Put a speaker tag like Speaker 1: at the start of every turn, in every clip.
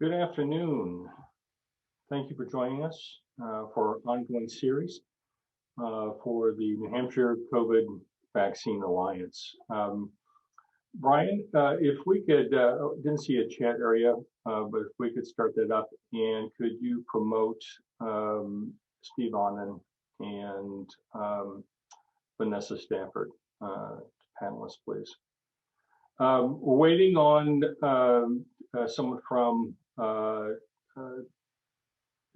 Speaker 1: Good afternoon. Thank you for joining us for our ongoing series for the New Hampshire COVID Vaccine Alliance. Brian, if we could, didn't see a chat area, but if we could start that up, and could you promote Steve Onnen and Vanessa Stafford, panelists, please. We're waiting on someone from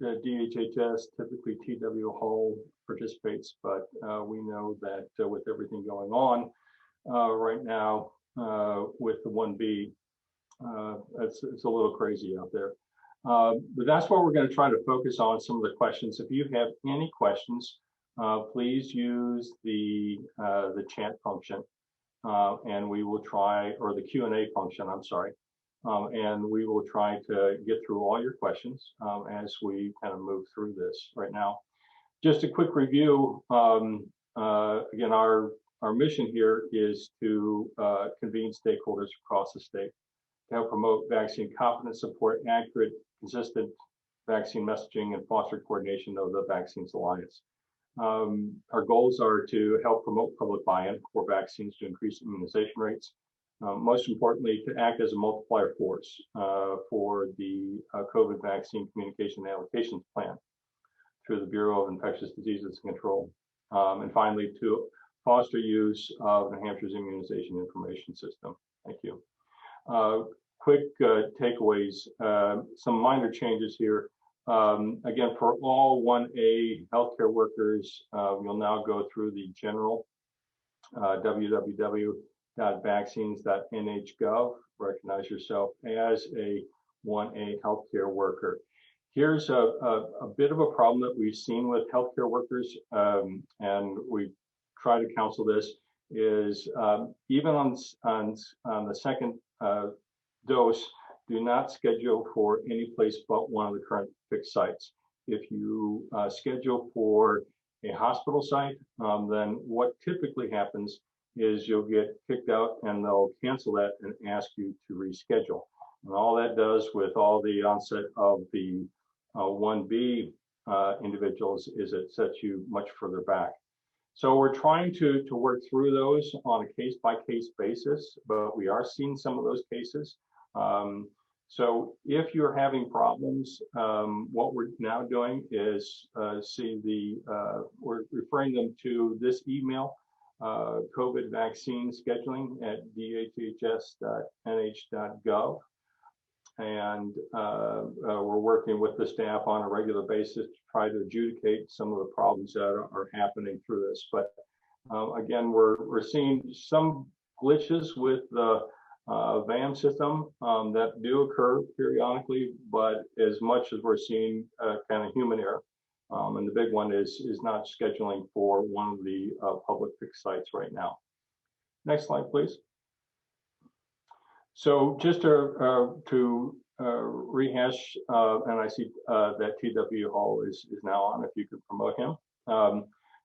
Speaker 1: the DHHS. Typically TW Hall participates, but we know that with everything going on right now with the 1B, it's a little crazy out there. But that's what we're going to try to focus on, some of the questions. If you have any questions, please use the chat function, and we will try, or the Q&A function, I'm sorry. And we will try to get through all your questions as we kind of move through this right now. Just a quick review. Again, our mission here is to convene stakeholders across the state to help promote vaccine confidence, support accurate, consistent vaccine messaging, and foster coordination of the Vaccines Alliance. Our goals are to help promote public buy-in for vaccines to increase immunization rates. Most importantly, to act as a multiplier force for the COVID vaccine communication and allocations plan through the Bureau of Infectious Diseases and Control. And finally, to foster use of New Hampshire's immunization information system. Thank you. Quick takeaways, some minor changes here. Again, for all 1A healthcare workers, we'll now go through the general www.vaccines.nh.gov. Recognize yourself as a 1A healthcare worker. Here's a bit of a problem that we've seen with healthcare workers, and we try to counsel this, is even on the second dose, do not schedule for any place but one of the current fixed sites. If you schedule for a hospital site, then what typically happens is you'll get kicked out and they'll cancel that and ask you to reschedule. And all that does with all the onset of the 1B individuals is it sets you much further back. So we're trying to work through those on a case-by-case basis, but we are seeing some of those cases. So if you're having problems, what we're now doing is we're referring them to this email, COVID vaccine scheduling at dhhs.nh.gov. And we're working with the staff on a regular basis to try to adjudicate some of the problems that are happening through this. But again, we're seeing some glitches with the VAM system that do occur periodically, but as much as we're seeing kind of human error. And the big one is not scheduling for one of the public fixed sites right now. Next slide, please. So just to rehash, and I see that TW Hall is now on, if you could promote him.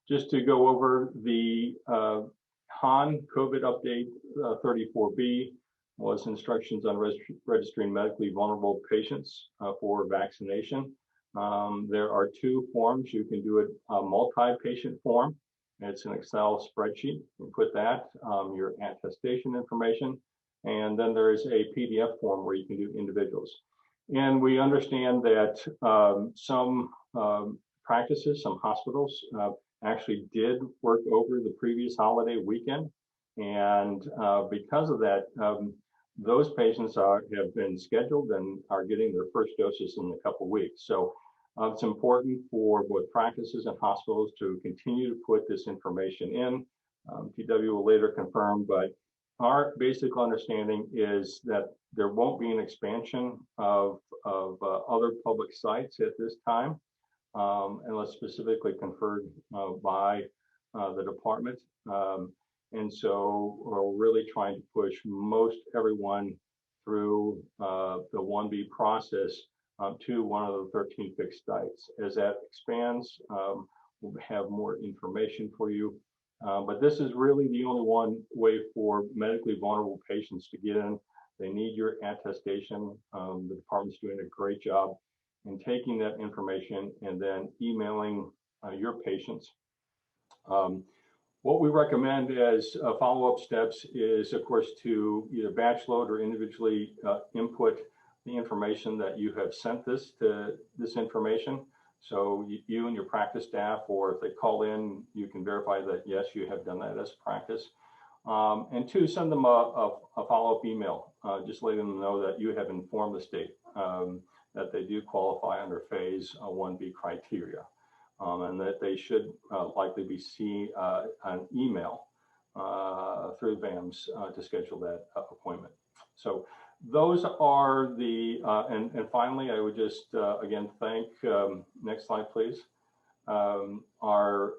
Speaker 1: Just to go over the HAN COVID update 34B was instructions on registering medically vulnerable patients for vaccination. There are two forms. You can do a multi-patient form. It's an Excel spreadsheet. You put that, your attestation information, and then there is a PDF form where you can do individuals. And we understand that some practices, some hospitals actually did work over the previous holiday weekend. And because of that, those patients have been scheduled and are getting their first doses in a couple weeks. So it's important for both practices and hospitals to continue to put this information in. TW will later confirm, but our basic understanding is that there won't be an expansion of other public sites at this time, unless specifically conferred by the department. And so we're really trying to push most everyone through the 1B process to one of the 13 fixed sites. As that expands, we'll have more information for you. But this is really the only one way for medically vulnerable patients to get in They need your attestation. The department's doing a great job in taking that information and then emailing your patients. What we recommend as follow-up steps is, of course, to either batch load or individually input the information that you have sent this information. So you and your practice staff, or if they call in, you can verify that, yes, you have done that as practice. And two, send them a follow-up email, just letting them know that you have informed the state that they do qualify under Phase 1B criteria. And that they should likely be seeing an email through VAMS to schedule that appointment. So those are the, and finally, I would just, again, thank, next slide, please, our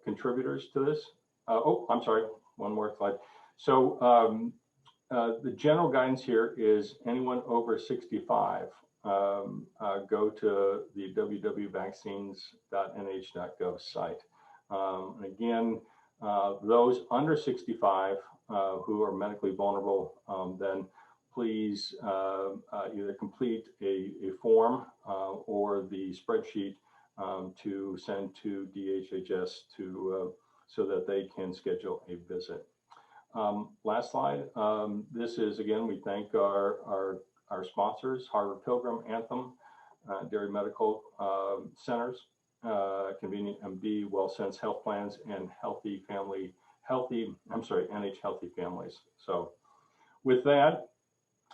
Speaker 1: contributors to this. Oh, I'm sorry, one more slide. So the general guidance here is anyone over 65, go to the www.vaccines.nh.gov site. Again, those under 65 who are medically vulnerable, then please either complete a form or the spreadsheet to send to DHHS so that they can schedule a visit. Last slide. This is, again, we thank our sponsors, Harvard Pilgrim, Anthem, Dairy Medical Centers, Convenient MD, WellSense Health Plans, and NH Healthy Families. So with that,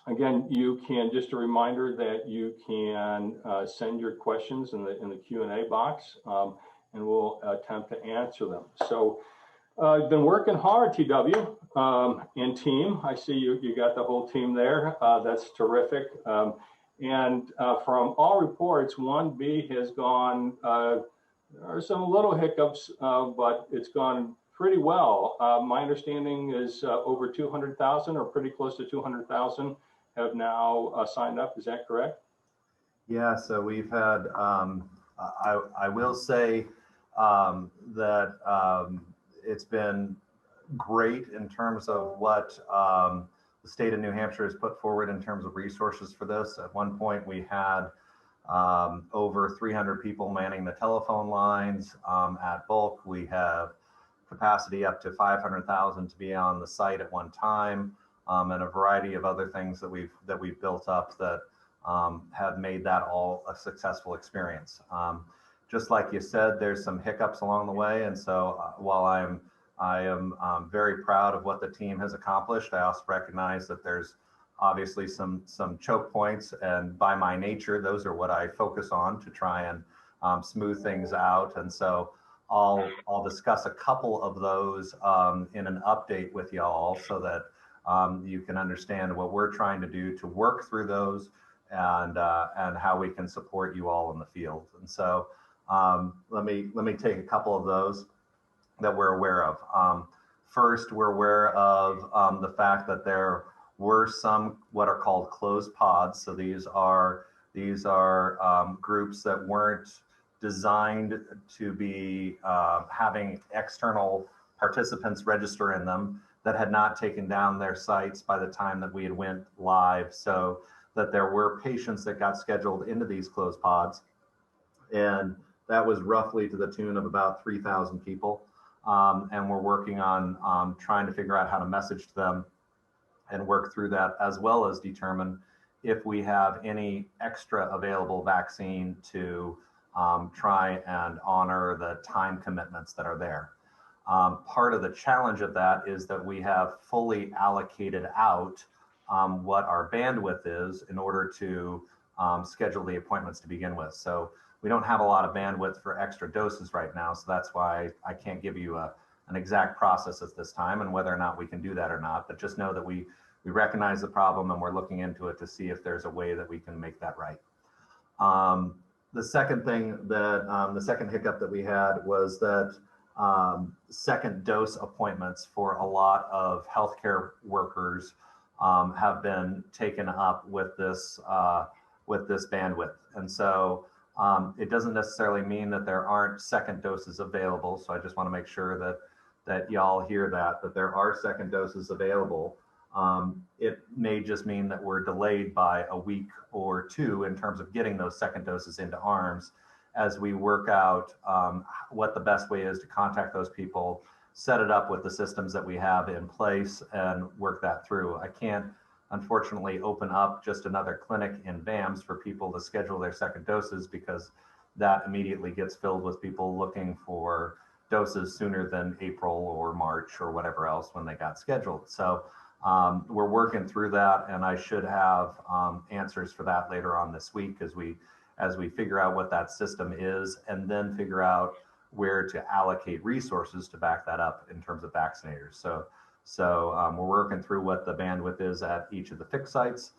Speaker 1: again, you can, just a reminder that you can send your questions in the Q&A box, and we'll attempt to answer them. So I've been working hard, TW and team. I see you got the whole team there. That's terrific. And from all reports, 1B has gone, there are some little hiccups, but it's gone pretty well. My understanding is over 200,000 or pretty close to 200,000 have now signed up. Is that correct?
Speaker 2: Yeah, so we've had, I will say that it's been great in terms of what the state of New Hampshire has put forward in terms of resources for this. At one point, we had over 300 people manning the telephone lines. At Bulk, we have capacity up to 500,000 to be on the site at one time, and a variety of other things that we've built up that have made that all a successful experience. Just like you said, there's some hiccups along the way, and so while I am very proud of what the team has accomplished, I also recognize that there's obviously some choke points, and by my nature, those are what I focus on to try and smooth things out. And so I'll discuss a couple of those in an update with y'all so that you can understand what we're trying to do to work through those and how we can support you all in the field. And so let me take a couple of those that we're aware of. First, we're aware of the fact that there were some what are called closed pods. So these are groups that weren't designed to be having external participants register in them, that had not taken down their sites by the time that we had went live, so that there were patients that got scheduled into these closed pods. And that was roughly to the tune of about 3,000 people. And we're working on trying to figure out how to message to them and work through that, as well as determine if we have any extra available vaccine to try and honor the time commitments that are there. Part of the challenge of that is that we have fully allocated out what our bandwidth is in order to schedule the appointments to begin with. So we don't have a lot of bandwidth for extra doses right now. So that's why I can't give you an exact process at this time and whether or not we can do that or not. But just know that we recognize the problem and we're looking into it to see if there's a way that we can make that right. The second thing that, the second hiccup that we had was that second dose appointments for a lot of healthcare workers have been taken up with this bandwidth. And so it doesn't necessarily mean that there aren't second doses available. So I just want to make sure that y'all hear that there are second doses available. It may just mean that we're delayed by a week or two in terms of getting those second doses into arms as we work out what the best way is to contact those people, set it up with the systems that we have in place, and work that through. I can't, unfortunately, open up just another clinic in VAMS for people to schedule their second doses, because that immediately gets filled with people looking for doses sooner than April or March or whatever else when they got scheduled. So we're working through that, and I should have answers for that later on this week as we figure out what that system is, and then figure out where to allocate resources to back that up in terms of vaccinators. So we're working through what the bandwidth is at each of the fixed sites,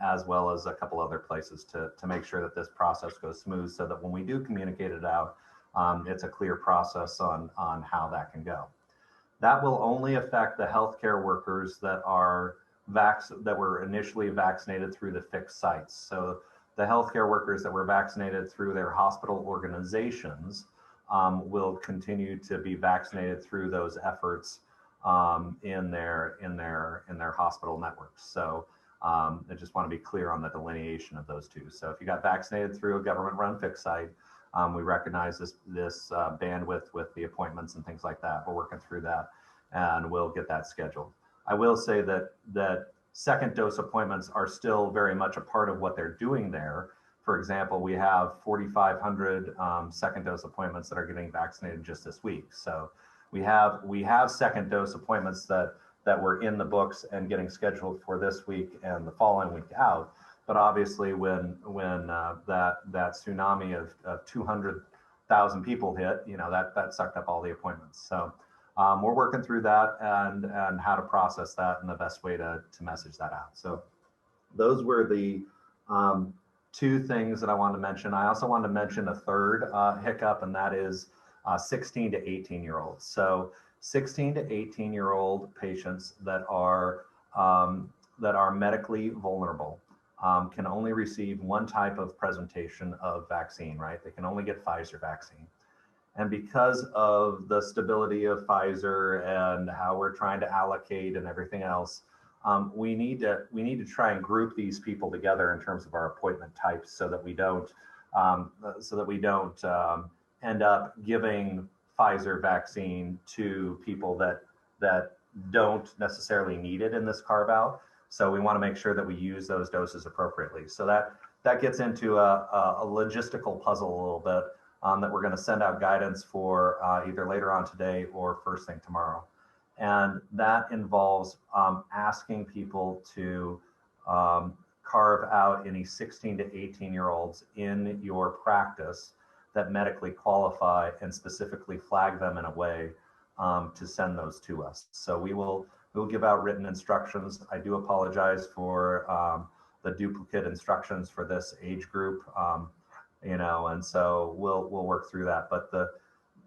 Speaker 2: as well as a couple other places to make sure that this process goes smooth, so that when we do communicate it out, it's a clear process on how that can go. That will only affect the healthcare workers that were initially vaccinated through the fixed sites. So the healthcare workers that were vaccinated through their hospital organizations will continue to be vaccinated through those efforts in their hospital networks. So I just want to be clear on the delineation of those two. So if you got vaccinated through a government-run fixed site, we recognize this bandwidth with the appointments and things like that. We're working through that, and we'll get that scheduled. I will say that second dose appointments are still very much a part of what they're doing there. For example, we have 4,500 second dose appointments that are getting vaccinated just this week. So we have second dose appointments that were in the books and getting scheduled for this week and the following week out. But obviously, when that tsunami of 200,000 people hit, that sucked up all the appointments. So we're working through that and how to process that and the best way to message that out. So those were the two things that I wanted to mention. I also wanted to mention a third hiccup, and that is 16 to 18-year-olds. So 16 to 18-year-old patients that are medically vulnerable can only receive one type of presentation of vaccine, right? They can only get Pfizer vaccine. And because of the stability of Pfizer and how we're trying to allocate and everything else, we need to try and group these people together in terms of our appointment types, so that we don't end up giving Pfizer vaccine to people that don't necessarily need it in this carve out. So we want to make sure that we use those doses appropriately. So that gets into a logistical puzzle a little bit that we're going to send out guidance for either later on today or first thing tomorrow. And that involves asking people to carve out any 16 to 18-year-olds in your practice that medically qualify, and specifically flag them in a way to send those to us. So we'll give out written instructions. I do apologize for the duplicate instructions for this age group, and so we'll work through that. But the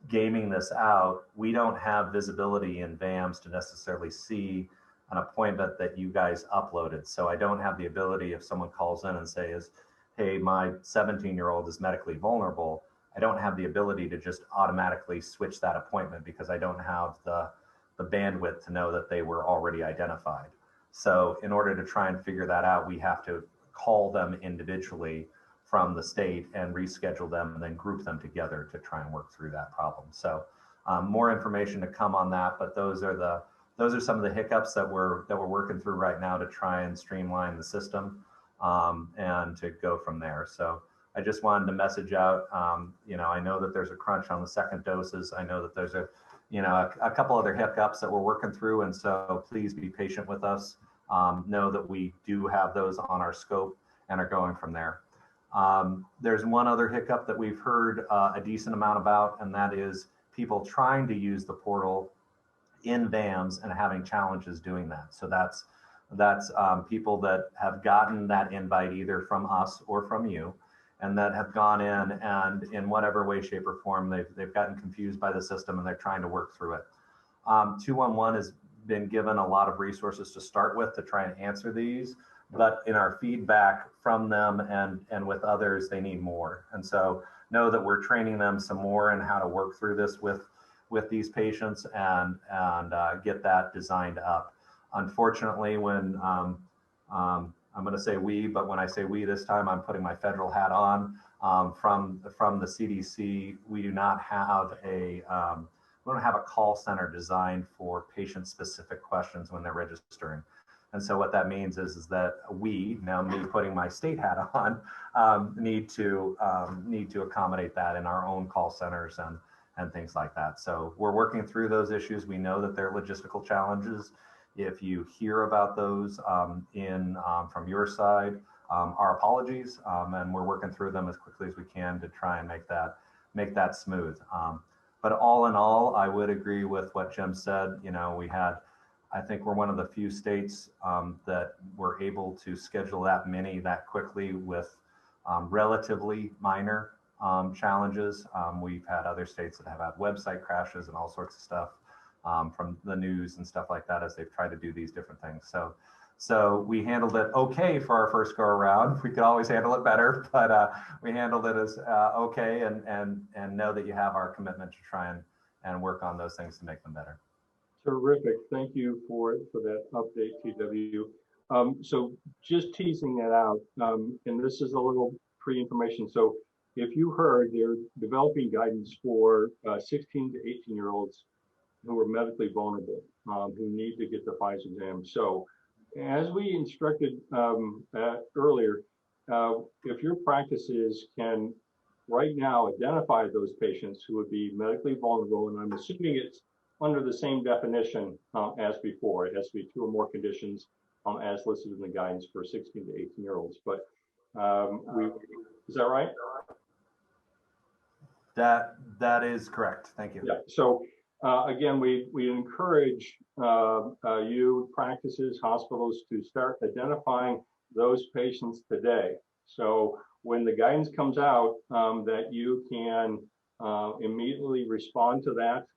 Speaker 2: gaming this out, we don't have visibility in VAMS to necessarily see an appointment that you guys uploaded. So I don't have the ability, if someone calls in and says, hey, my 17-year-old is medically vulnerable, I don't have the ability to just automatically switch that appointment, because I don't have the bandwidth to know that they were already identified. So in order to try and figure that out, we have to call them individually from the state and reschedule them, and then group them together to try and work through that problem. So more information to come on that, but those are some of the hiccups that we're working through right now to try and streamline the system and to go from there. So I just wanted to message out, I know that there's a crunch on the second doses. I know that there's a couple other hiccups that we're working through. And so please be patient with us. Know that we do have those on our scope and are going from there. There's one other hiccup that we've heard a decent amount about, and that is people trying to use the portal in VAMS and having challenges doing that. So that's people that have gotten that invite either from us or from you, and that have gone in and in whatever way, shape, or form, they've gotten confused by the system and they're trying to work through it. 211 has been given a lot of resources to start with to try and answer these, but in our feedback from them and with others, they need more. And so know that we're training them some more in how to work through this with these patients and get that designed up. Unfortunately, when I'm going to say we, but when I say we this time, I'm putting my federal hat on. From the CDC, we do not have we don't have a call center designed for patient-specific questions when they're registering. And so what that means is that we, now me putting my state hat on, need to accommodate that in our own call centers and things like that. So we're working through those issues. We know that there are logistical challenges. If you hear about those from your side, our apologies, and we're working through them as quickly as we can to try and make that smooth. But all in all, I would agree with what Jim said. You know, I think we're one of the few states that were able to schedule that many that quickly with relatively minor challenges. We've had other states that have had website crashes and all sorts of stuff from the news and stuff like that as they've tried to do these different things. So we handled it okay for our first go around. We could always handle it better, but we handled it as okay, and know that you have our commitment to try and work on those things to make them better.
Speaker 1: Terrific. Thank you for that update, TW. So just teasing that out, and this is a little pre-information. So if you heard, they're developing guidance for 16 to 18-year-olds who are medically vulnerable, who need to get the Pfizer exam. So as we instructed earlier, if your practices can right now identify those patients who would be medically vulnerable, and I'm assuming it's under the same definition as before, it has to be 2 or more conditions as listed in the guidance for 16 to 18-year-olds. But is that right?
Speaker 2: That is correct. Thank you.
Speaker 1: Yeah. So again, we encourage you, practices, hospitals to start identifying those patients today. So when the guidance comes out, that you can immediately respond to that.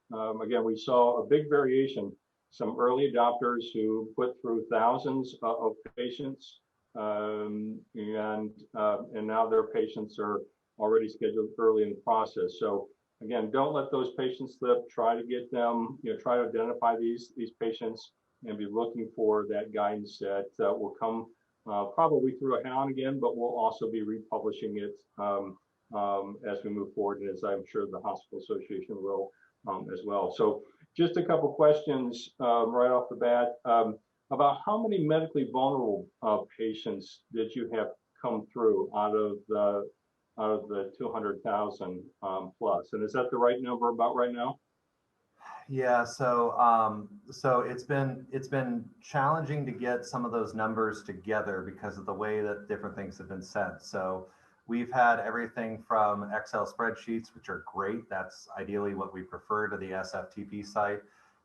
Speaker 1: Again, we saw a big variation. Some early adopters who put through thousands of patients, and now their patients are already scheduled early in the process. So again, don't let those patients slip. Try to get them, try to identify these patients and be looking for that guidance that will come probably through a HALN again, but we'll also be republishing it as we move forward, and as I'm sure the Hospital Association will as well. So just a couple questions right off the bat about how many medically vulnerable patients did you have come through out of the 200,000 plus, and is that the right number about right now?
Speaker 2: Yeah, so it's been challenging to get some of those numbers together because of the way that different things have been sent. So we've had everything from Excel spreadsheets, which are great. That's ideally what we prefer to the SFTP site,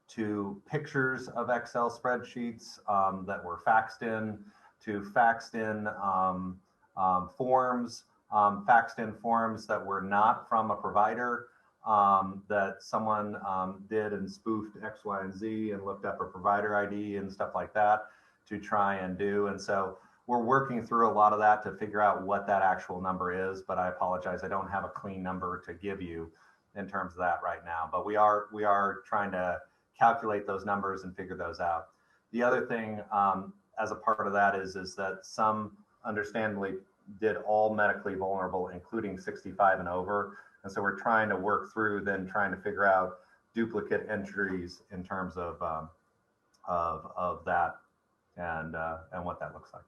Speaker 2: to pictures of Excel spreadsheets that were faxed in, to faxed in forms, that were not from a provider, that someone did and spoofed X, Y, and Z and looked up a provider ID and stuff like that to try and do. And so we're working through a lot of that to figure out what that actual number is, but I apologize, I don't have a clean number to give you in terms of that right now, but we are trying to calculate those numbers and figure those out. The other thing as a part of that is that some understandably did all medically vulnerable, including 65 and over. And so we're trying to work through then trying to figure out duplicate entries in terms of that and what that looks like.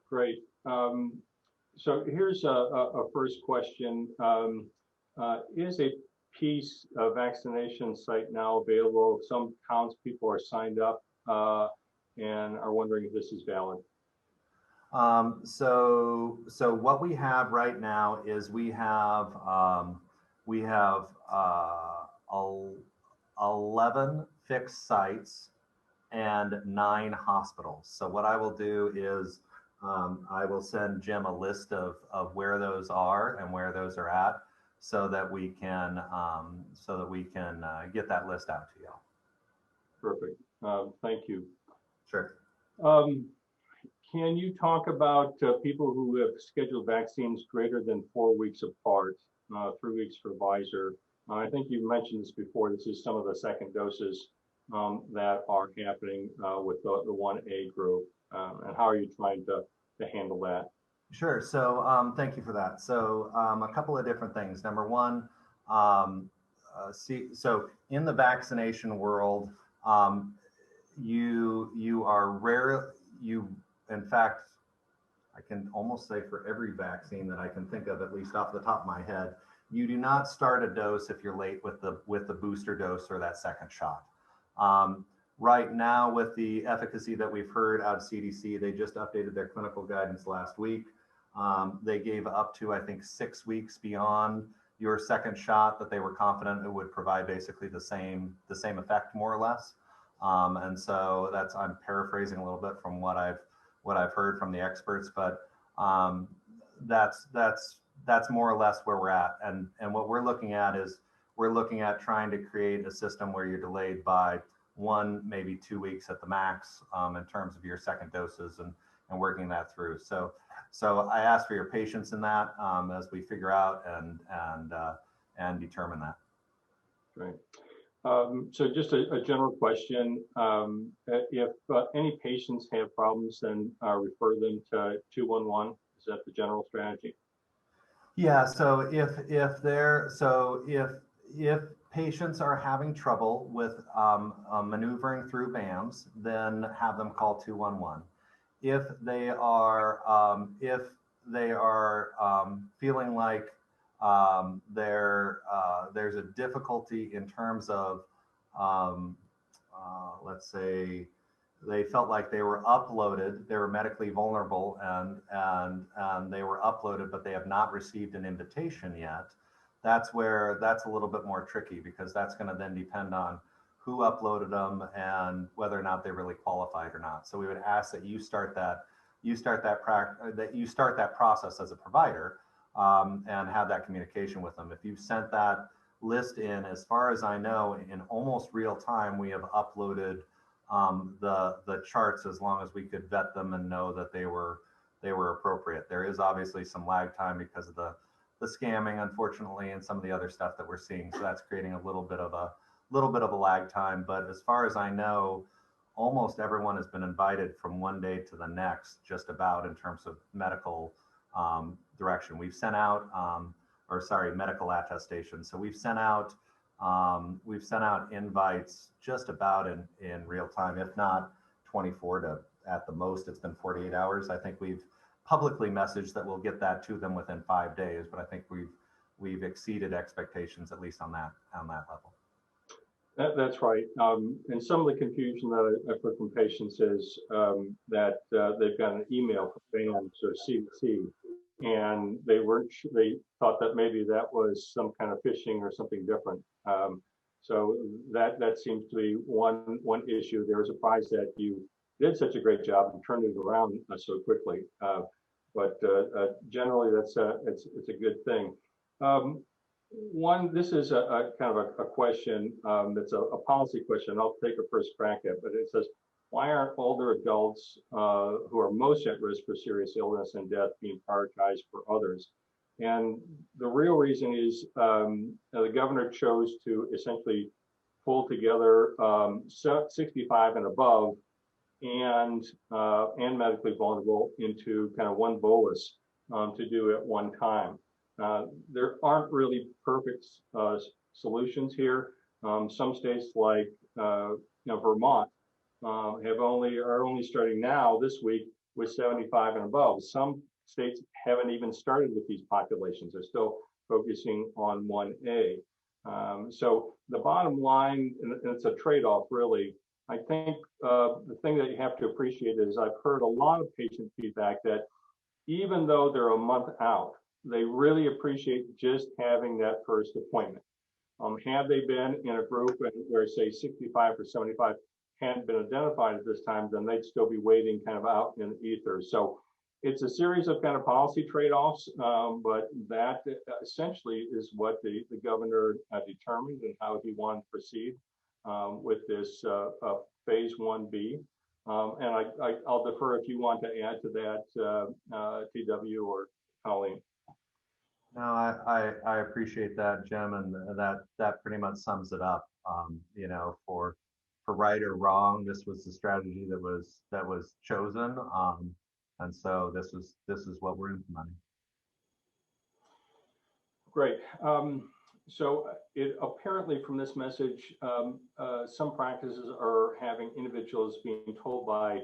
Speaker 1: Great. So here's a first question. Is a peace vaccination site now available? Some townspeople are signed up and are wondering if this is valid.
Speaker 2: So what we have right now is we have 11 fixed sites and 9 hospitals. So what I will do is I will send Jim a list of where those are and where those are at, so that we can get that list out to you.
Speaker 1: Perfect. Thank you.
Speaker 2: Sure.
Speaker 1: Can you talk about people who have scheduled vaccines greater than 4 weeks apart, 3 weeks for Pfizer? I think you mentioned this before. This is some of the second doses that are happening with the 1A group? And how are you trying to handle that?
Speaker 2: Sure. So thank you for that. So a couple of different things. Number one, so in the vaccination world, you are rare. You, in fact, I can almost say for every vaccine that I can think of, at least off the top of my head, you do not start a dose if you're late with the booster dose or that second shot. Right now, with the efficacy that we've heard out of CDC, they just updated their clinical guidance last week. They gave up to, I think, 6 weeks beyond your second shot that they were confident it would provide basically the same effect, more or less. And so that's, I'm paraphrasing a little bit from what I've heard from the experts, but that's more or less where we're at. And what we're looking at is we're looking at trying to create a system where you're delayed by 1, maybe 2 weeks at the max in terms of your second doses and working that through. So I ask for your patience in that as we figure out and determine that.
Speaker 1: Right. So just a general question. If any patients have problems, then refer them to 211. Is that the general strategy?
Speaker 2: Yeah. So if patients are having trouble with maneuvering through BAMs, then have them call 211. If they are feeling like there's a difficulty in terms of let's say they felt like they were uploaded, they were medically vulnerable and they were uploaded, but they have not received an invitation yet. That's a little bit more tricky, because that's going to then depend on who uploaded them and whether or not they really qualified or not. So we would ask that you start that process as a provider and have that communication with them. If you've sent that list in, as far as I know, in almost real time, we have uploaded the charts, as long as we could vet them and know that they were appropriate. There is obviously some lag time because of the scamming, unfortunately, and some of the other stuff that we're seeing. So that's creating a little bit of a lag time. But as far as I know, almost everyone has been invited from one day to the next, just about, in terms of medical direction. We've sent out, medical attestation. So we've sent out invites just about in real time, if not 24 to, at the most, it's been 48 hours. I think we've publicly messaged that we'll get that to them within 5 days, but I think we've exceeded expectations, at least on that level.
Speaker 1: That's right. And some of the confusion that I've heard from patients is that they've got an email from BAMS or CDC, and they thought that maybe that was some kind of phishing or something different. So that seems to be one issue. They were surprised that you did such a great job and turned it around so quickly. But generally, it's a good thing. This is a kind of a question that's a policy question. I'll take a first crack at it, but it says, why aren't older adults who are most at risk for serious illness and death being prioritized for others? And the real reason is the governor chose to essentially pull together 65 and above and medically vulnerable into kind of one bolus to do at one time. There aren't really perfect solutions here. Some states like Vermont are only starting now this week with 75 and above. Some states haven't even started with these populations. They're still focusing on 1A. So the bottom line, and it's a trade-off really, I think the thing that you have to appreciate is I've heard a lot of patient feedback that even though they're a month out, they really appreciate just having that first appointment. Had they been in a group where, say, 65 or 75 hadn't been identified at this time, then they'd still be waiting kind of out in the ether. So it's a series of kind of policy trade-offs, but that essentially is what the governor determined and how he wanted to proceed with this phase 1B. And I'll defer if you want to add to that, TW or Colleen.
Speaker 2: No, I appreciate that, Jim, and that pretty much sums it up. For for right or wrong, this was the strategy that was chosen, and so this is what we're implementing.
Speaker 1: Great. So it apparently from this message, some practices are having individuals being told by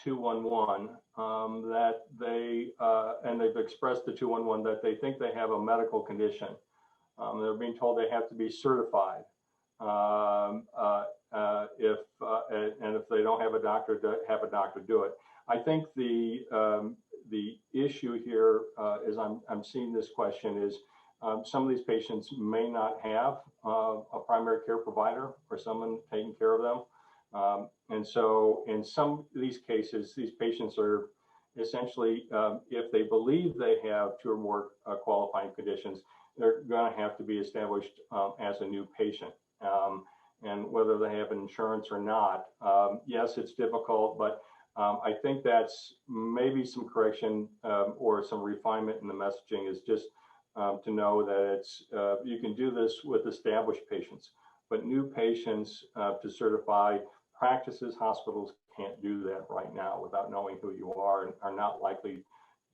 Speaker 1: 211 that they, and they've expressed to 211 that they think they have a medical condition. They're being told they have to be certified. And if they don't have a doctor, to have a doctor do it. I think the issue here, as I'm seeing this question, is some of these patients may not have a primary care provider or someone taking care of them. And so in some of these cases, these patients are essentially, if they believe they have two or more qualifying conditions, they're going to have to be established as a new patient. And whether they have insurance or not, yes, it's difficult, but I think that's maybe some correction or some refinement in the messaging is just to know that it's you can do this with established patients, but new patients to certify practices, hospitals can't do that right now without knowing who you are and are not likely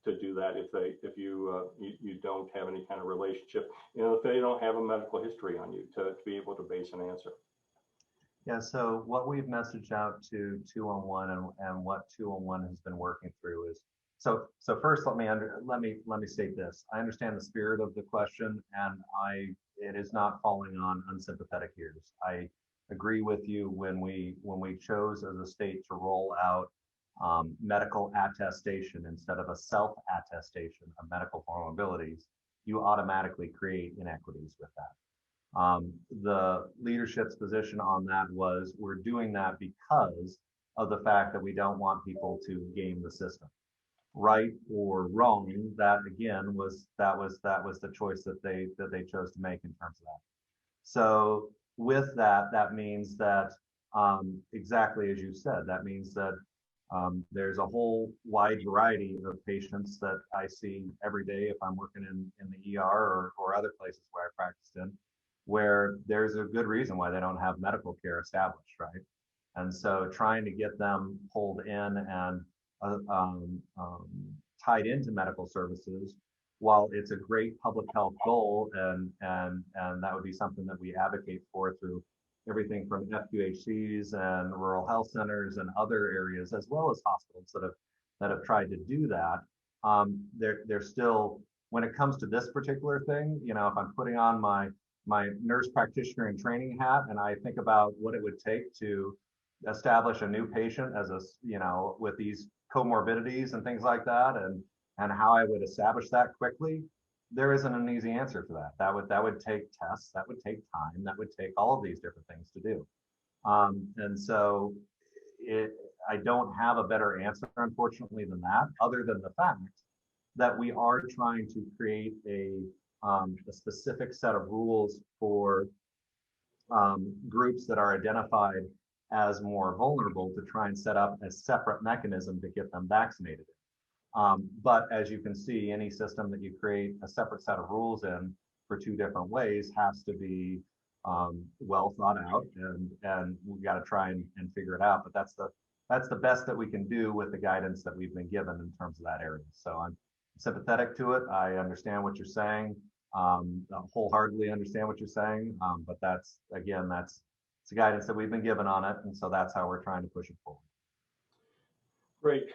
Speaker 1: to do that if you don't have any kind of relationship, if they don't have a medical history on you to be able to base an answer.
Speaker 2: Yeah, so what we've messaged out to 211 and what 211 has been working through is, so first let me state this. I understand the spirit of the question, and it is not falling on unsympathetic ears. I agree with you when we chose as a state to roll out medical attestation instead of a self-attestation of medical vulnerabilities, you automatically create inequities with that. The leadership's position on that was we're doing that because of the fact that we don't want people to game the system. Right or wrong, that again was the choice that they chose to make in terms of that. So with that, that means that exactly as you said, that means that there's a whole wide variety of patients that I see every day if I'm working in the ER or other places where I practiced in, where there's a good reason why they don't have medical care established, right? And so trying to get them pulled in and tied into medical services, while it's a great public health goal, and that would be something that we advocate for through everything from FQHCs and rural health centers and other areas, as well as hospitals that have tried to do that. They're still, when it comes to this particular thing, if I'm putting on my nurse practitioner and training hat, and I think about what it would take to establish a new patient as with these comorbidities and things like that, and how I would establish that quickly, there isn't an easy answer for that. That would take tests, that would take time, that would take all of these different things to do. And so I don't have a better answer, unfortunately, than that, other than the fact that we are trying to create a specific set of rules for groups that are identified as more vulnerable to try and set up a separate mechanism to get them vaccinated. But as you can see, any system that you create a separate set of rules in for two different ways has to be well thought out, and we've got to try and figure it out. But that's the best that we can do with the guidance that we've been given in terms of that area. So I'm sympathetic to it. I understand what you're saying. I wholeheartedly understand what you're saying. But that's the guidance that we've been given on it, and so that's how we're trying to push it forward.
Speaker 1: Great.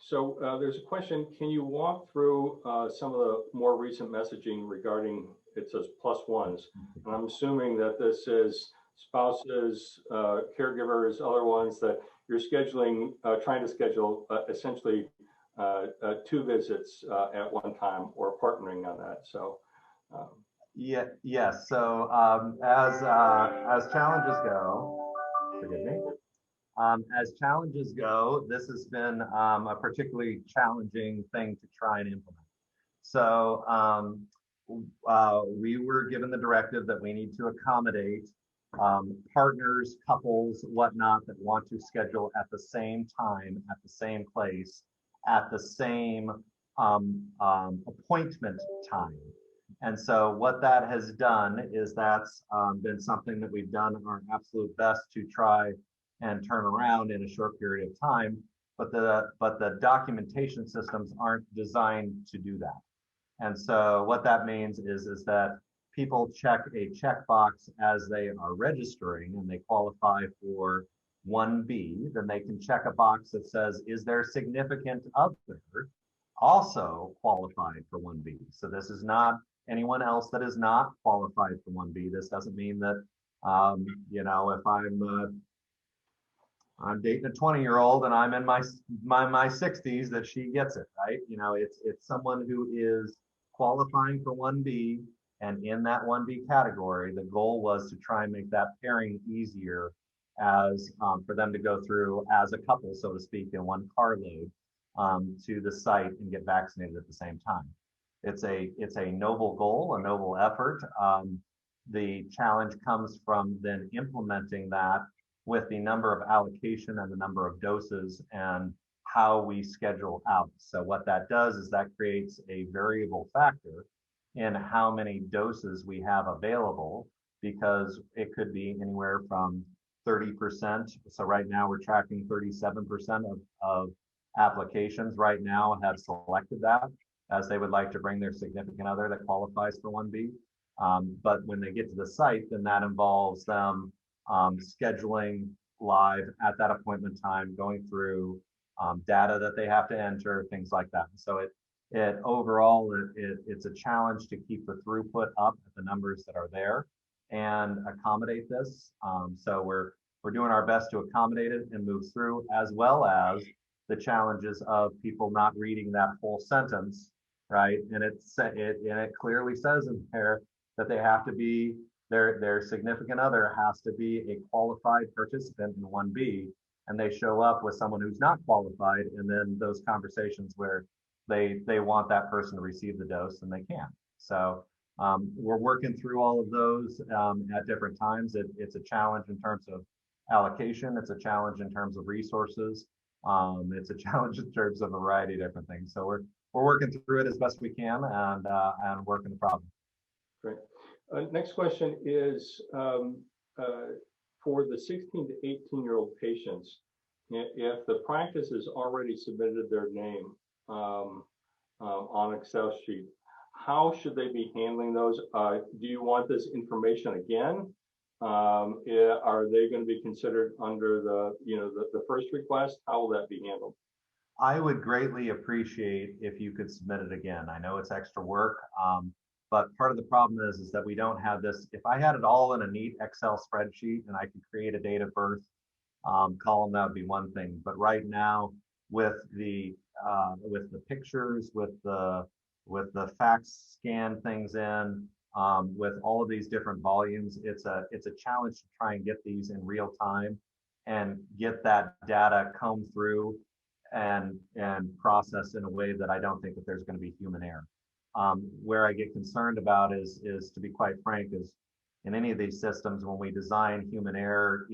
Speaker 1: So there's a question. Can you walk through some of the more recent messaging regarding, it says +1s, and I'm assuming that this is spouses, caregivers, other ones that you're scheduling, trying to schedule essentially 2 visits at one time, or partnering on that. So.
Speaker 2: Yes. So as challenges go, forgive me. As challenges go, this has been a particularly challenging thing to try and implement. So we were given the directive that we need to accommodate partners, couples, whatnot, that want to schedule at the same time, at the same place, at the same appointment time. And so what that has done is that's been something that we've done our absolute best to try and turn around in a short period of time. But the documentation systems aren't designed to do that. And so what that means is that people check a checkbox as they are registering and they qualify for 1B, then they can check a box that says, is there significant other also qualified for 1B? So this is not anyone else that is not qualified for 1B. This doesn't mean that, if I'm dating a 20-year-old and I'm in my 60s, that she gets it, right? It's someone who is qualifying for 1B, and in that 1B category, the goal was to try and make that pairing easier as for them to go through as a couple, so to speak, in one carload to the site and get vaccinated at the same time. It's a noble goal, a noble effort. The challenge comes from then implementing that with the number of allocation and the number of doses and how we schedule out. So what that does is that creates a variable factor in how many doses we have available, because it could be anywhere from 30%. So right now we're tracking 37% of applications right now have selected that as they would like to bring their significant other that qualifies for 1B. But when they get to the site, then that involves them scheduling live at that appointment time, going through data that they have to enter, things like that. So it's a challenge to keep the throughput up at the numbers that are there and accommodate this. So we're doing our best to accommodate it and move through, as well as the challenges of people not reading that whole sentence, right? And it clearly says in there that they have to be their significant other has to be a qualified participant in 1B, and they show up with someone who's not qualified, and then those conversations where they want that person to receive the dose and they can. So we're working through all of those at different times. It's a challenge in terms of allocation. It's a challenge in terms of resources. It's a challenge in terms of a variety of different things. So we're working through it as best we can and working the problem.
Speaker 1: Great. Next question is for the 16 to 18-year-old patients, if the practice has already submitted their name on Excel sheet, how should they be handling those? Do you want this information again? Are they going to be considered under the first request? How will that be handled?
Speaker 2: I would greatly appreciate if you could submit it again. I know it's extra work, but part of the problem is that we don't have this. If I had it all in a neat Excel spreadsheet and I could create a date of birth column, that would be one thing. But right now, with the pictures, with the fax scan things in, with all of these different volumes, it's a challenge to try and get these in real time and get that data combed through and processed in a way that I don't think that there's going to be human error. Where I get concerned about is to be quite frank, is in any of these systems, when we design human error,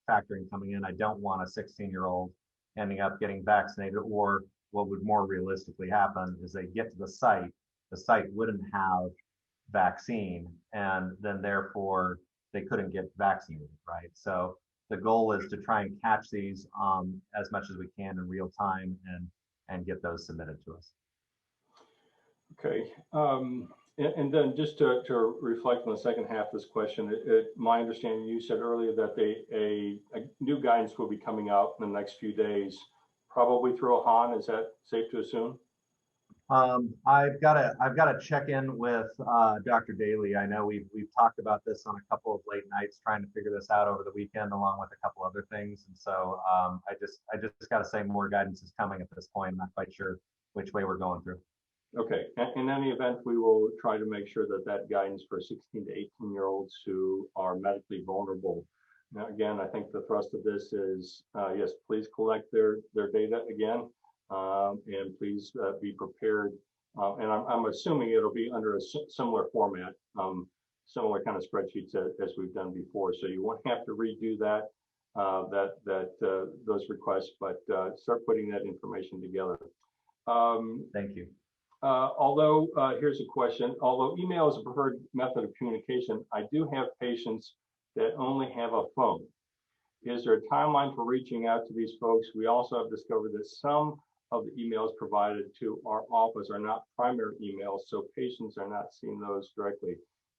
Speaker 2: factoring coming in, I don't want a 16-year-old ending up getting vaccinated, or what would more realistically happen is they get to the site wouldn't have vaccine, and then therefore they couldn't get vaccinated, right? So the goal is to try and catch these as much as we can in real time and get those submitted to us.
Speaker 1: Okay. And then just to reflect on the second half of this question, my understanding, you said earlier that a new guidance will be coming out in the next few days, probably through AHAN. Is that safe to assume?
Speaker 2: I've got to check in with Dr. Daly. I know we've talked about this on a couple of late nights, trying to figure this out over the weekend, along with a couple other things. And so I just got to say more guidance is coming at this point. I'm not quite sure which way we're going through.
Speaker 1: Okay. In any event, we will try to make sure that guidance for 16 to 18-year-olds who are medically vulnerable. Now, again, I think the thrust of this is, yes, please collect their data again, and please be prepared. And I'm assuming it'll be under a similar format, similar kind of spreadsheets as we've done before. So you won't have to redo those requests, but start putting that information together.
Speaker 2: Thank you.
Speaker 1: Although, here's a question, although email is a preferred method of communication, I do have patients that only have a phone. Is there a timeline for reaching out to these folks? We also have discovered that some of the emails provided to our office are not primary emails, so patients are not seeing those directly.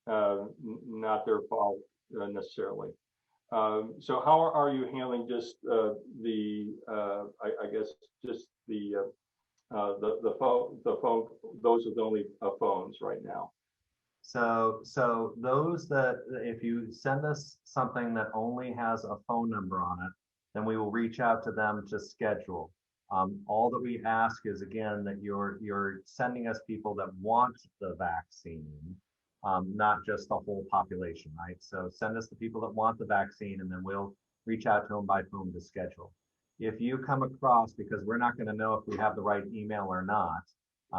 Speaker 1: Not their fault necessarily. So how are you handling just I guess just the phone, those are the only phones right now?
Speaker 2: So those that, if you send us something that only has a phone number on it, then we will reach out to them to schedule. All that we ask is, again, that you're sending us people that want the vaccine, not just the whole population, right? So send us the people that want the vaccine, and then we'll reach out to them by phone to schedule. If you come across, because we're not going to know if we have the right email or not,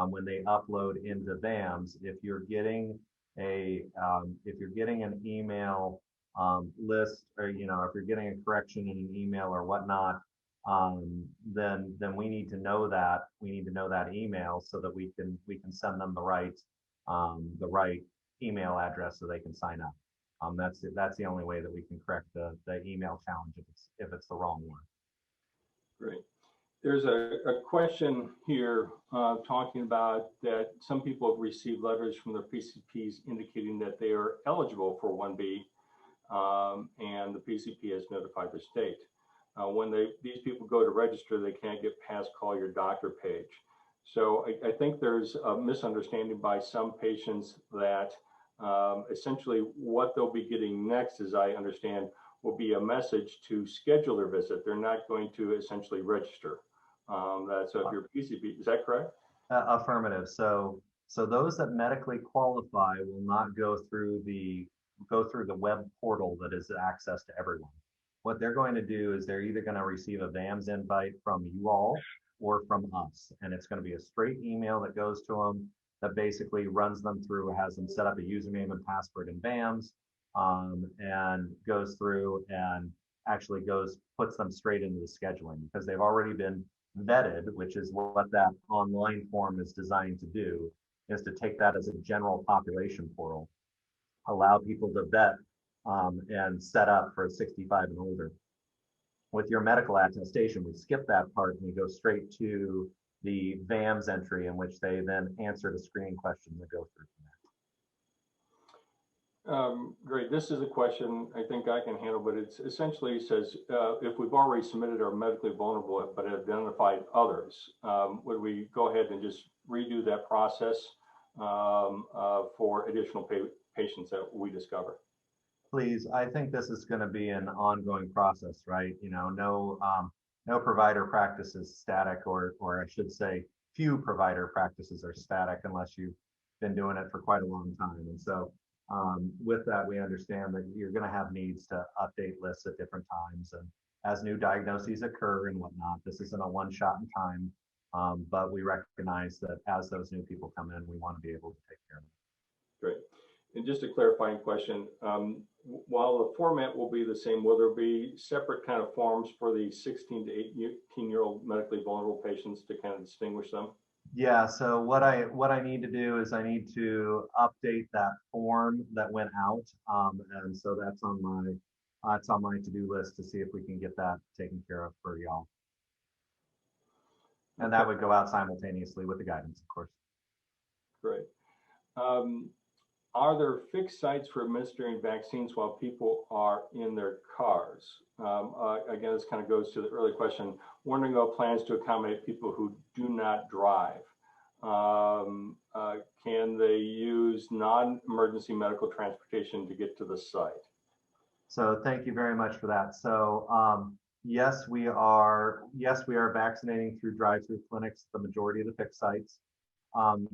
Speaker 2: when they upload into VAMS, if you're getting an email list, or if you're getting a correction in an email or whatnot, then we need to know that. We need to know that email so that we can send them the right email address so they can sign up. That's the only way that we can correct the email challenge if it's the wrong one.
Speaker 1: Great. There's a question here talking about that some people have received letters from their PCPs indicating that they are eligible for 1B, and the PCP has notified the state. When these people go to register, they can't get past call your doctor page. So I think there's a misunderstanding by some patients that essentially what they'll be getting next, as I understand, will be a message to schedule their visit. They're not going to essentially register. So if you're PCP, is that correct?
Speaker 2: Affirmative. So those that medically qualify will not go through the web portal that is access to everyone. What they're going to do is they're either going to receive a VAMS invite from you all or from us, and it's going to be a straight email that goes to them that basically runs them through, has them set up a username and password in VAMS, and goes through and actually puts them straight into the scheduling, because they've already been vetted, which is what that online form is designed to do, is to take that as a general population portal, allow people to vet and set up for 65 and older. With your medical attestation, we skip that part and we go straight to the VAMS entry, in which they then answer the screening questions and go through from there.
Speaker 1: Great. This is a question I think I can handle, but it's essentially says, if we've already submitted our medically vulnerable but identified others, would we go ahead and just redo that process for additional patients that we discover?
Speaker 2: Please, I think this is going to be an ongoing process, right? No provider practice is static, or I should say, few provider practices are static unless you've been doing it for quite a long time. And so with that, we understand that you're going to have needs to update lists at different times, and as new diagnoses occur and whatnot. This isn't a one shot in time, but we recognize that as those new people come in, we want to be able to take care of them.
Speaker 1: Great. And just a clarifying question, while the format will be the same, will there be separate kind of forms for the 16 to 18-year-old medically vulnerable patients to kind of distinguish them?
Speaker 2: Yeah, so what I need to do is I need to update that form that went out, and so that's on my to-do list to see if we can get that taken care of for y'all. And that would go out simultaneously with the guidance, of course.
Speaker 1: Great. Are there fixed sites for administering vaccines while people are in their cars? Again, this kind of goes to the early question, wondering about plans to accommodate people who do not drive. Can they use non-emergency medical transportation to get to the site?
Speaker 2: So thank you very much for that. So yes, we are vaccinating through drive-through clinics, the majority of the fixed sites.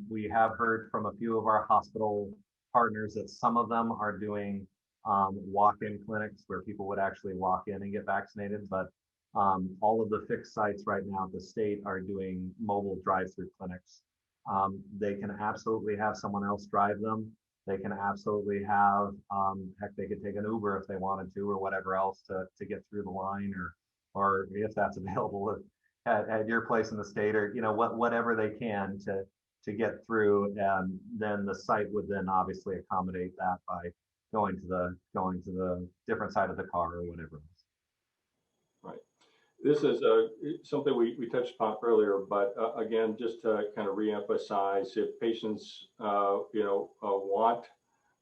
Speaker 2: We have heard from a few of our hospital partners that some of them are doing walk-in clinics where people would actually walk in and get vaccinated, but all of the fixed sites right now at the state are doing mobile drive-through clinics. They can absolutely have someone else drive them. They can absolutely have, heck, they could take an Uber if they wanted to, or whatever else to get through the line, or if that's available at your place in the state, or whatever they can to get through, and then the site would then obviously accommodate that by going to the different side of the car or whatever.
Speaker 1: Right. This is something we touched upon earlier, but again, just to kind of reemphasize, if patients, want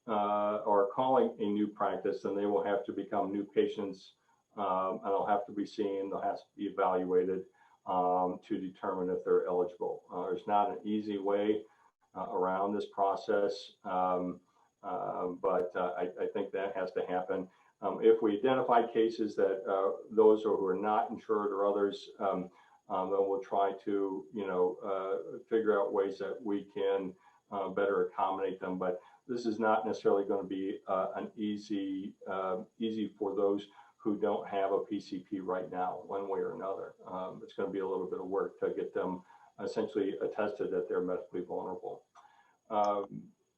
Speaker 1: or are calling a new practice, then they will have to become new patients, and they'll have to be seen, they'll have to be evaluated to determine if they're eligible. There's not an easy way around this process, but I think that has to happen. If we identify cases that those who are not insured or others, then we'll try to, figure out ways that we can better accommodate them. But this is not necessarily going to be an easy for those who don't have a PCP right now, one way or another. It's going to be a little bit of work to get them essentially attested that they're medically vulnerable.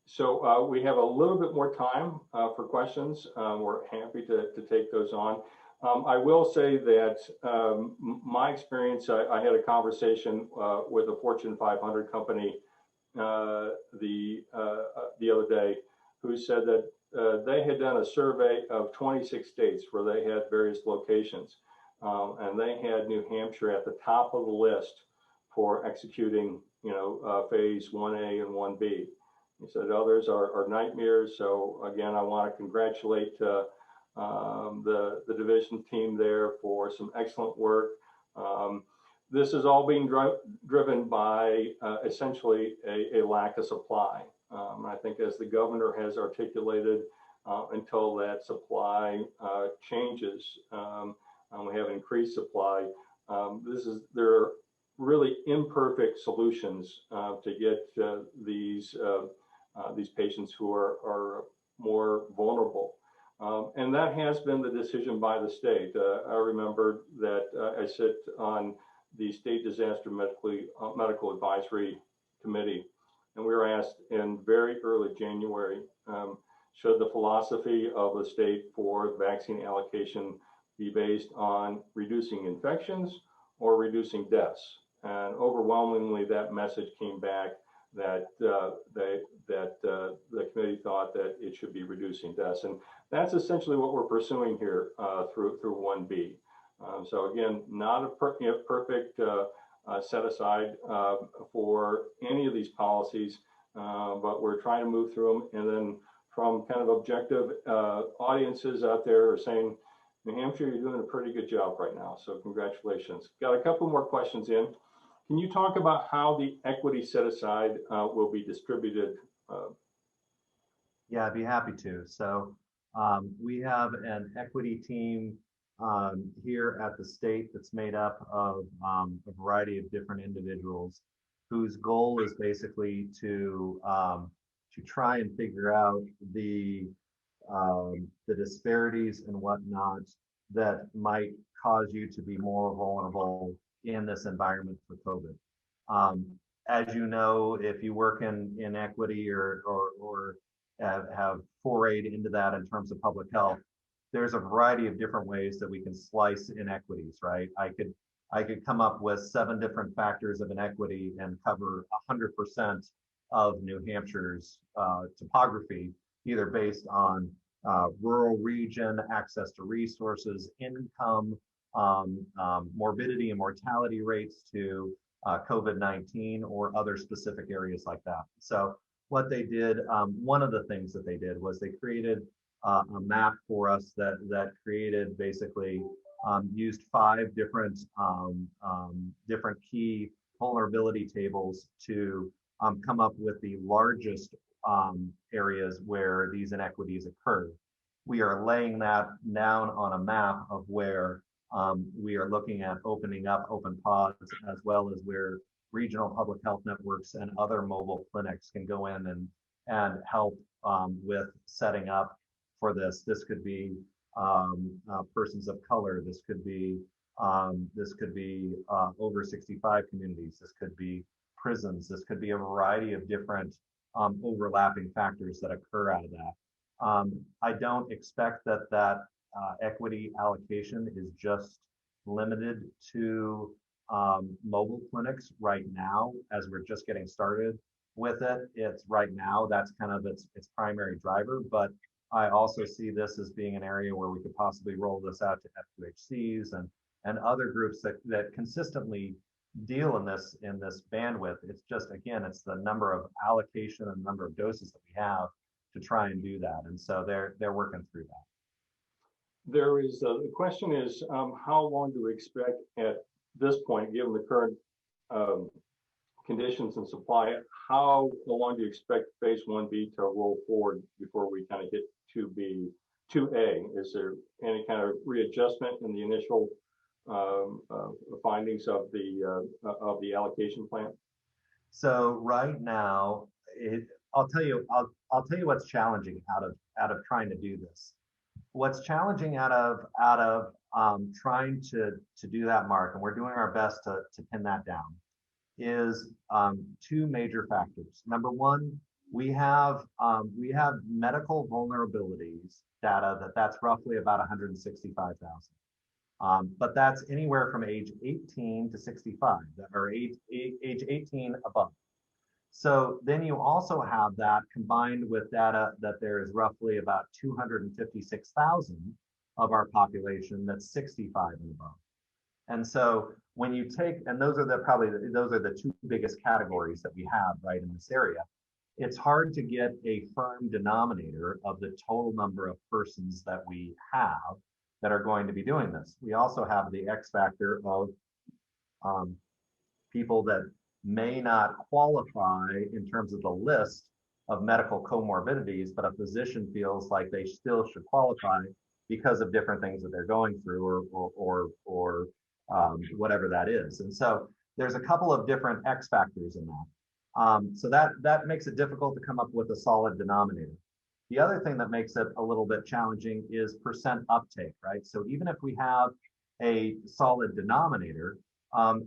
Speaker 1: So we have a little bit more time for questions. We're happy to take those on. I will say that my experience, I had a conversation with a Fortune 500 company the other day, who said that they had done a survey of 26 states where they had various locations, and they had New Hampshire at the top of the list for executing, phase 1A and 1B. He said others are nightmares. So again, I want to congratulate the division team there for some excellent work. This is all being driven by essentially a lack of supply. I think as the governor has articulated, until that supply changes, we have increased supply. There are really imperfect solutions to get these patients who are more vulnerable. And that has been the decision by the state. I remember that I sit on the State Disaster Medical Advisory Committee, and we were asked in very early January, should the philosophy of the state for vaccine allocation be based on reducing infections or reducing deaths? And overwhelmingly, that message came back that the committee thought that it should be reducing deaths, and that's essentially what we're pursuing here through 1B. So again, not a perfect set aside for any of these policies, but we're trying to move through them. And then from kind of objective audiences out there are saying, New Hampshire, you're doing a pretty good job right now. So congratulations. Got a couple more questions in. Can you talk about how the equity set aside will be distributed?
Speaker 2: Yeah, I'd be happy to. So we have an equity team here at the state that's made up of a variety of different individuals whose goal is basically to try and figure out the disparities and whatnot that might cause you to be more vulnerable in this environment for COVID. As you know, if you work in equity or have forayed into that in terms of public health, there's a variety of different ways that we can slice inequities, right? I could come up with 7 different factors of inequity and cover 100% of New Hampshire's topography, either based on rural region, access to resources, income, morbidity and mortality rates to COVID-19 or other specific areas like that. So what they did, one of the things that they did was they created a map for us that created basically used 5 different different key vulnerability tables to come up with the largest areas where these inequities occur. We are laying that down on a map of where we are looking at opening up open pods, as well as where regional public health networks and other mobile clinics can go in and help with setting up for this. This could be persons of color. This could be over 65 communities. This could be prisons. This could be a variety of different overlapping factors that occur out of that. I don't expect that equity allocation is just limited to mobile clinics right now, as we're just getting started with it. It's right now, that's kind of its primary driver, but I also see this as being an area where we could possibly roll this out to F2HCs and other groups that consistently deal in this bandwidth. It's just, again, it's the number of allocation and number of doses that we have to try and do that. And so they're working through that.
Speaker 1: There is, the question is, how long do we expect at this point, given the current conditions and supply, how long do you expect phase 1B to roll forward before we kind of hit 2B, 2A? Is there any kind of readjustment in the initial findings of the allocation plan?
Speaker 2: So right now, I'll tell you what's challenging out of trying to do this. What's challenging out of trying to do that, Mark, and we're doing our best to pin that down, is two major factors. Number one, we have medical vulnerabilities data that's roughly about 165,000. But that's anywhere from age 18 to 65, or age 18 above. So then you also have that combined with data that there is roughly about 256,000 of our population that's 65 and above. And so when you take, and those are the two biggest categories that we have right in this area, it's hard to get a firm denominator of the total number of persons that we have that are going to be doing this. We also have the X factor of people that may not qualify in terms of the list of medical comorbidities, but a physician feels like they still should qualify because of different things that they're going through or whatever that is. And so there's a couple of different X factors in that. So that makes it difficult to come up with a solid denominator. The other thing that makes it a little bit challenging is percent uptake, right? So even if we have a solid denominator,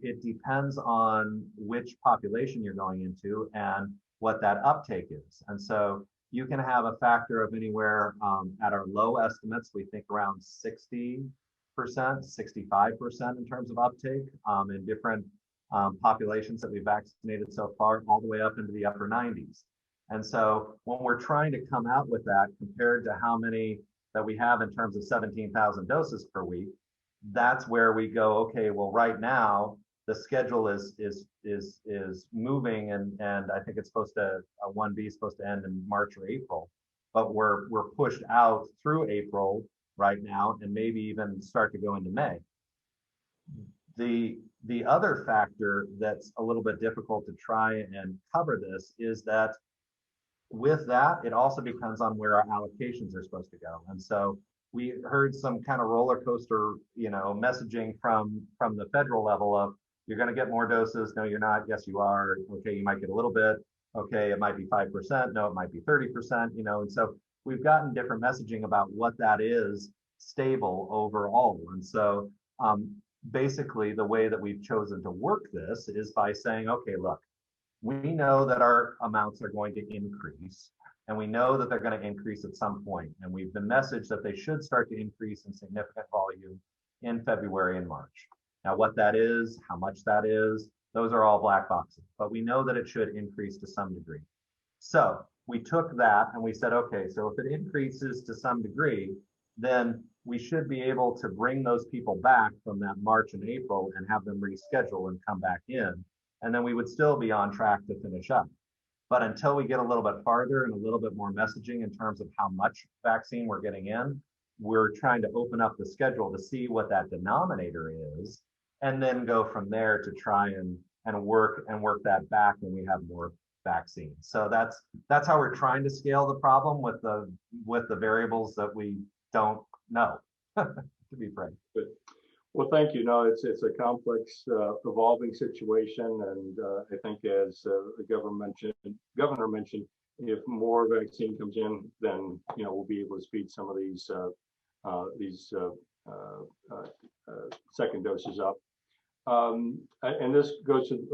Speaker 2: it depends on which population you're going into and what that uptake is. And so you can have a factor of anywhere at our low estimates, we think around 60%, 65% in terms of uptake in different populations that we've vaccinated so far, all the way up into the upper 90s. And so when we're trying to come out with that compared to how many that we have in terms of 17,000 doses per week, that's where we go, okay, well, right now the schedule is moving, and I think it's supposed to 1B is supposed to end in March or April, but we're pushed out through April right now, and maybe even start to go into May. The other factor that's a little bit difficult to try and cover this is that with that, it also depends on where our allocations are supposed to go. And so we heard some kind of roller coaster, messaging from the federal level of, you're going to get more doses. No, you're not. Yes, you are. Okay, you might get a little bit. Okay, it might be 5%. No, it might be 30%, and so we've gotten different messaging about what that is stable overall. And so basically the way that we've chosen to work this is by saying, okay, look, we know that our amounts are going to increase, and we know that they're going to increase at some point. And we've been messaged that they should start to increase in significant volume in February and March. Now, what that is, how much that is, those are all black boxes, but we know that it should increase to some degree. So we took that and we said, okay, so if it increases to some degree, then we should be able to bring those people back from that March and April and have them reschedule and come back in. And then we would still be on track to finish up. But until we get a little bit farther and a little bit more messaging in terms of how much vaccine we're getting in, we're trying to open up the schedule to see what that denominator is, and then go from there to try and work that back when we have more vaccine. So that's how we're trying to scale the problem with the variables that we don't know, to be frank.
Speaker 1: Good. Well, thank you. No, it's a complex, evolving situation, and I think as the governor mentioned, if more vaccine comes in, then we'll be able to speed some of these second doses up. And this goes to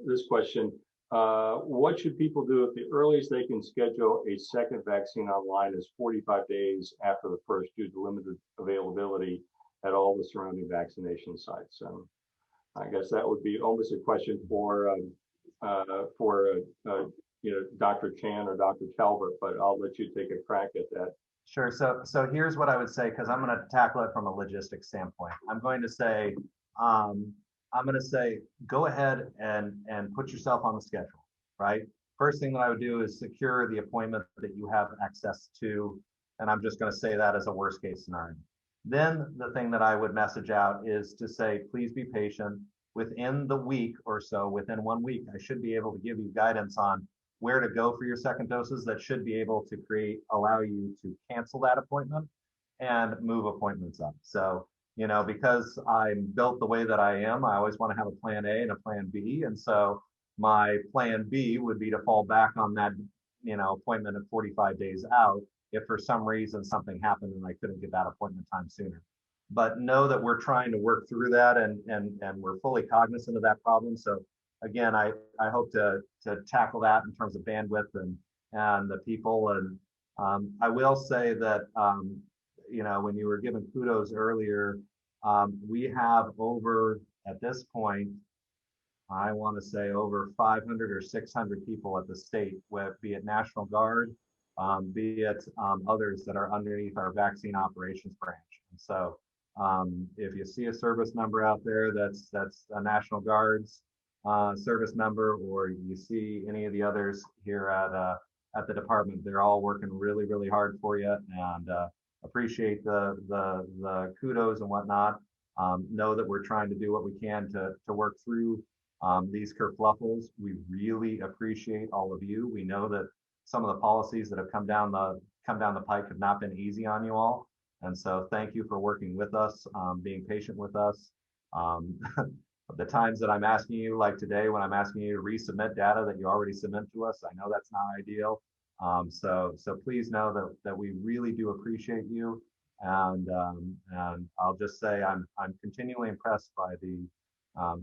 Speaker 1: this question: what should people do if the earliest they can schedule a second vaccine online is 45 days after the first, due to limited availability at all the surrounding vaccination sites? I guess that would be almost a question for Dr. Chan or Dr. Talbot, but I'll let you take a crack at that.
Speaker 2: Sure. So here's what I would say, because I'm going to tackle it from a logistics standpoint. I'm going to say, go ahead and put yourself on the schedule, right? First thing that I would do is secure the appointment that you have access to. And I'm just going to say that as a worst case scenario. Then the thing that I would message out is to say, please be patient. Within the week or so, within 1 week, I should be able to give you guidance on where to go for your second doses that should be able to allow you to cancel that appointment and move appointments up. So, because I'm built the way that I am, I always want to have a plan A and a plan B. And so my plan B would be to fall back on that, appointment at 45 days out if for some reason something happened and I couldn't get that appointment time sooner. But know that we're trying to work through that and we're fully cognizant of that problem. So again, I hope to tackle that in terms of bandwidth and the people. And I will say that, when you were giving kudos earlier, we have at this point, I want to say over 500 or 600 people at the state, be it National Guard, be it others that are underneath our vaccine operations branch. And so if you see a service number out there that's a National Guard's service member, or you see any of the others here at the department, they're all working really, really hard for you, and appreciate the kudos and whatnot. Know that we're trying to do what we can to work through these kerfluffles. We really appreciate all of you. We know that some of the policies that have come down the pike have not been easy on you all. And so thank you for working with us, being patient with us. The times that I'm asking you, like today, when I'm asking you to resubmit data that you already submit to us, I know that's not ideal. So please know that we really do appreciate you. And I'll just say I'm continually impressed by the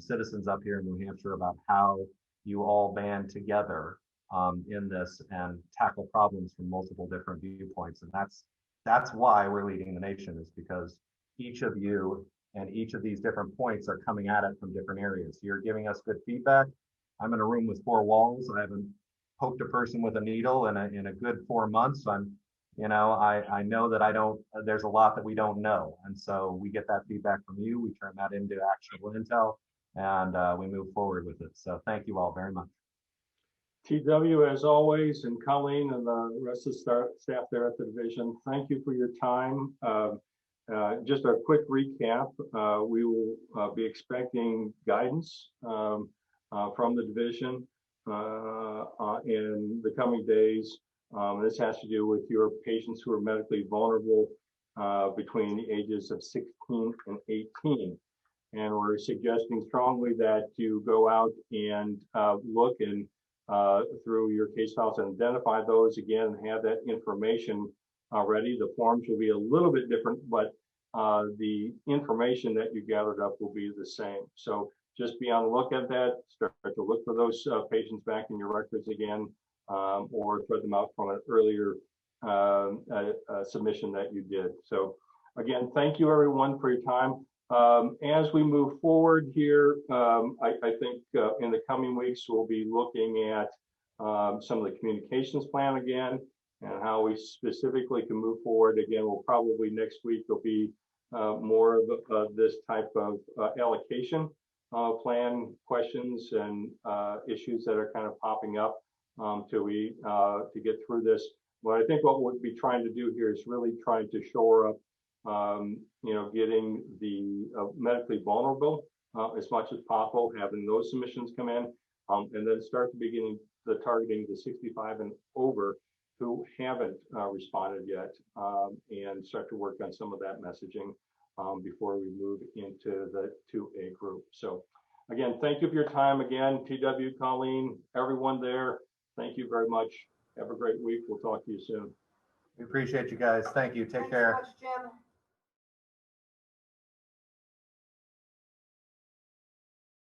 Speaker 2: citizens up here in New Hampshire about how you all band together in this and tackle problems from multiple different viewpoints. And that's why we're leading the nation, is because each of you and each of these different points are coming at it from different areas. You're giving us good feedback. I'm in a room with 4 walls. I haven't poked a person with a needle in a good 4 months. I know that there's a lot that we don't know. And so we get that feedback from you. We turn that into actionable intel, and we move forward with it. So thank you all very much.
Speaker 1: TW, as always, and Colleen and the rest of the staff there at the division, thank you for your time. Just a quick recap, we will be expecting guidance from the division in the coming days. This has to do with your patients who are medically vulnerable between the ages of 16 and 18. And we're suggesting strongly that you go out and look and through your case files and identify those again, and have that information ready. The forms will be a little bit different, but the information that you gathered up will be the same. So just be on the look at that, start to look for those patients back in your records again, or thread them out from an earlier submission that you did. So again, thank you everyone for your time. As we move forward here, I think in the coming weeks, we'll be looking at some of the communications plan again, and how we specifically can move forward. Again, we'll probably next week will be more of this type of allocation plan questions and issues that are kind of popping up to get through this. But I think what we'll be trying to do here is really trying to shore up getting the medically vulnerable as much as possible, having those submissions come in, and then start the targeting the 65 and over who haven't responded yet, and start to work on some of that messaging before we move into the 2A group. So again, thank you for your time again, TW, Colleen, everyone there. Thank you very much. Have a great week. We'll talk to you soon.
Speaker 2: We appreciate you guys. Thank you. Take care.
Speaker 3: Thanks so much, Jim.